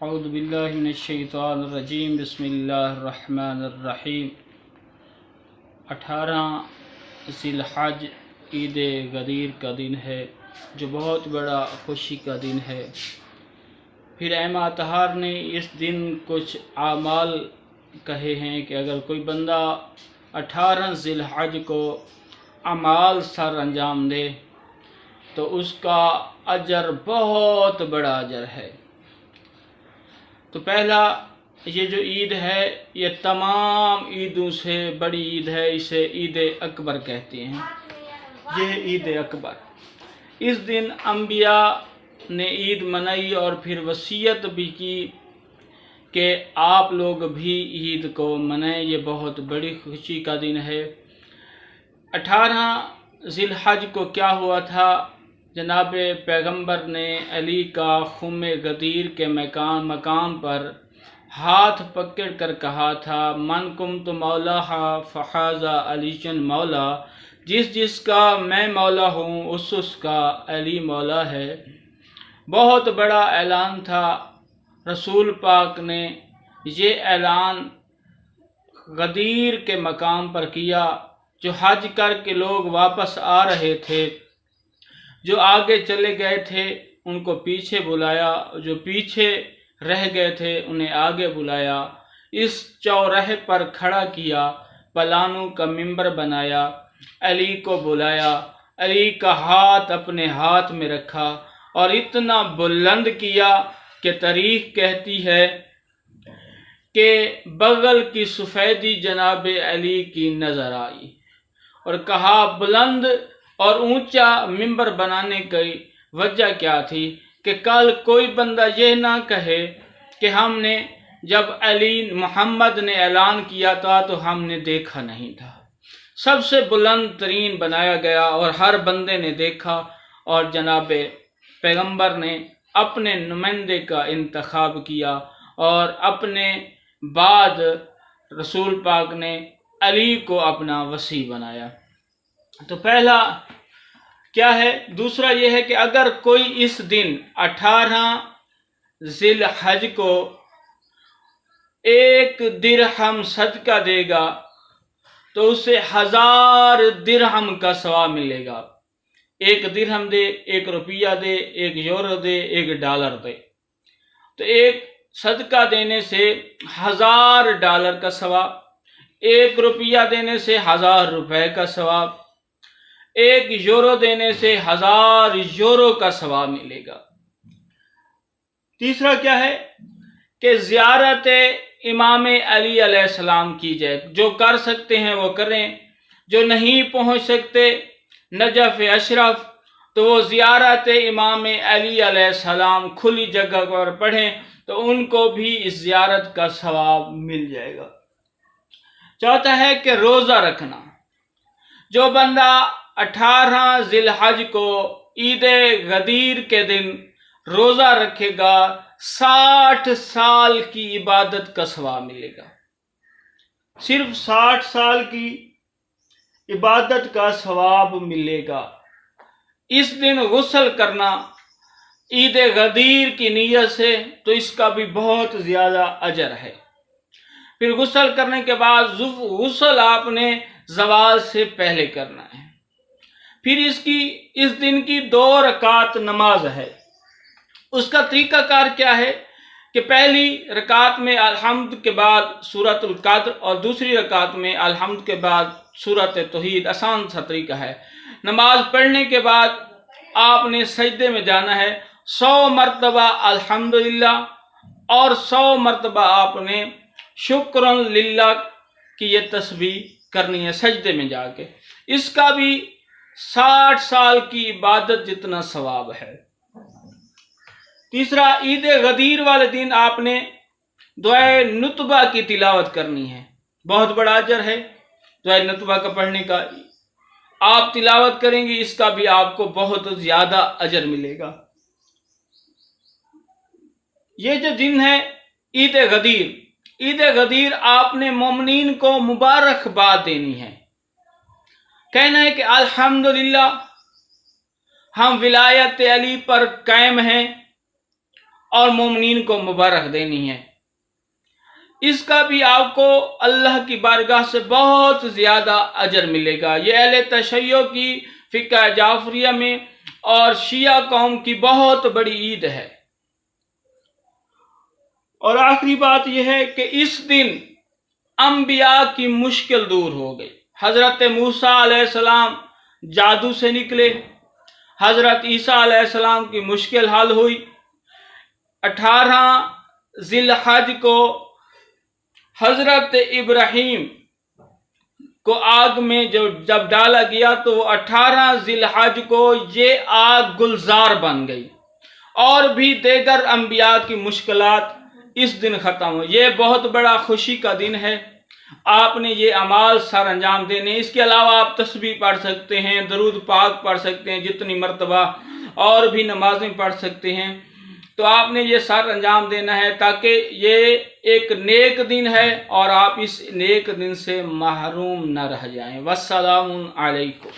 اعوذ باللہ من الشیطان الرجیم، بسم اللہ الرحمن الرحیم۔ 18 ذی الحج عید غدیر کا دن ہے، جو بہت بڑا خوشی کا دن ہے۔ پھر امام اطہار نے اس دن کچھ اعمال کہے ہیں کہ اگر کوئی بندہ 18 ذی الحج کو اعمال سر انجام دے تو اس کا اجر بہت بڑا اجر ہے۔ تو پہلا یہ جو عید ہے یہ تمام عیدوں سے بڑی عید ہے، اسے عید اکبر کہتے ہیں۔ یہ عید اکبر، اس دن انبیاء نے عید منائی اور پھر وصیت بھی کی کہ آپ لوگ بھی عید کو منائیں، یہ بہت بڑی خوشی کا دن ہے۔ 18 ذی الحج کو کیا ہوا تھا؟ جناب پیغمبر نے علی کا خم غدیر کے مقام پر ہاتھ پکڑ کر کہا تھا، من کنت مولا فہذا علی مولا، جس کا میں مولا ہوں اس کا علی مولا ہے۔ بہت بڑا اعلان تھا، رسول پاک نے یہ اعلان غدیر کے مقام پر کیا۔ جو حج کر کے لوگ واپس آ رہے تھے، جو آگے چلے گئے تھے ان کو پیچھے بلایا، جو پیچھے رہ گئے تھے انہیں آگے بلایا، اس چوراہے پر کھڑا کیا، پلانوں کا منبر بنایا، علی کو بلایا، علی کا ہاتھ اپنے ہاتھ میں رکھا اور اتنا بلند کیا کہ تاریخ کہتی ہے کہ بغل کی سفیدی جناب علی کی نظر آئی، اور کہا بلند اور اونچا منبر بنانے کی وجہ کیا تھی کہ کل کوئی بندہ یہ نہ کہے کہ ہم نے جب علی محمد نے اعلان کیا تھا تو ہم نے دیکھا نہیں تھا۔ سب سے بلند ترین بنایا گیا اور ہر بندے نے دیکھا، اور جناب پیغمبر نے اپنے نمائندے کا انتخاب کیا اور اپنے بعد رسول پاک نے علی کو اپنا وصی بنایا۔ تو پہلا کیا ہے؟ دوسرا یہ ہے کہ اگر کوئی اس دن 18 ذی الحج کو 1 درہم صدقہ دے گا تو اسے 1000 درہم کا ثواب ملے گا۔ 1 درہم دے، 1 روپیہ دے، 1 یورو دے، 1 ڈالر دے، تو ایک صدقہ دینے سے 1000 ڈالر کا ثواب، 1 روپیہ دینے سے 1000 روپے کا ثواب، 1 یورو دینے سے 1000 یورو کا ثواب ملے گا۔ تیسرا کیا ہے کہ زیارت امام علی علیہ السلام کی جائے، جو کر سکتے ہیں وہ کریں، جو نہیں پہنچ سکتے نجف اشرف تو وہ زیارت امام علی علیہ السلام کھلی جگہ پر پڑھیں تو ان کو بھی اس زیارت کا ثواب مل جائے گا۔ چوتھا ہے کہ روزہ رکھنا، جو بندہ 18 ذی الحج کو عید غدیر کے دن روزہ رکھے گا 60 سال کی عبادت کا ثواب ملے گا۔ صرف 60 سال کی عبادت کا ثواب ملے گا۔ اس دن غسل کرنا عید غدیر کی نیت سے تو اس کا بھی بہت زیادہ اجر ہے۔ پھر غسل کرنے کے بعد غسل آپ نے زوال سے پہلے کرنا ہے۔ پھر اس دن کی 2 رکعت نماز ہے۔ اس کا طریقہ کار کیا ہے کہ پہلی رکعت میں الحمد کے بعد سورۃ القدر اور دوسری رکعت میں الحمد کے بعد سورۃ توحید، آسان سا طریقہ ہے۔ نماز پڑھنے کے بعد آپ نے سجدے میں جانا ہے، 100 مرتبہ الحمدللہ اور 100 مرتبہ آپ نے شکر للہ کی یہ تسبیح کرنی ہے سجدے میں جا کے۔ اس کا بھی 60 سال کی عبادت جتنا ثواب ہے۔ تیسرا، عید غدیر والے دن آپ نے دعائے نتبہ کی تلاوت کرنی ہے، بہت بڑا اجر ہے دعائے نتبہ کا پڑھنے کا۔ آپ تلاوت کریں گے اس کا بھی آپ کو بہت زیادہ اجر ملے گا۔ یہ جو دن ہے عید غدیر، عید غدیر آپ نے مومنین کو مبارکباد دینی ہے، کہنا ہے کہ الحمدللہ ہم ولایت علی پر قائم ہیں اور مومنین کو مبارک دینی ہے۔ اس کا بھی آپ کو اللہ کی بارگاہ سے بہت زیادہ اجر ملے گا۔ یہ اہل تشیع کی فقہ جعفریہ میں اور شیعہ قوم کی بہت بڑی عید ہے۔ اور آخری بات یہ ہے کہ اس دن انبیاء کی مشکل دور ہو گئی۔ حضرت موسیٰ علیہ السلام جادو سے نکلے، حضرت عیسیٰ علیہ السلام کی مشکل حل ہوئی۔ 18 ذی الحج کو حضرت ابراہیم کو آگ میں جب ڈالا گیا تو 18 ذی الحج کو یہ آگ گلزار بن گئی، اور بھی دیگر انبیاء کی مشکلات اس دن ختم ہوئی۔ یہ بہت بڑا خوشی کا دن ہے۔ آپ نے یہ اعمال سر انجام دینے، اس کے علاوہ آپ تسبیح پڑھ سکتے ہیں، درود پاک پڑھ سکتے ہیں جتنی مرتبہ، اور بھی نمازیں پڑھ سکتے ہیں۔ تو آپ نے یہ سر انجام دینا ہے تاکہ یہ ایک نیک دن ہے اور آپ اس نیک دن سے محروم نہ رہ جائیں۔ والسلام علیکم۔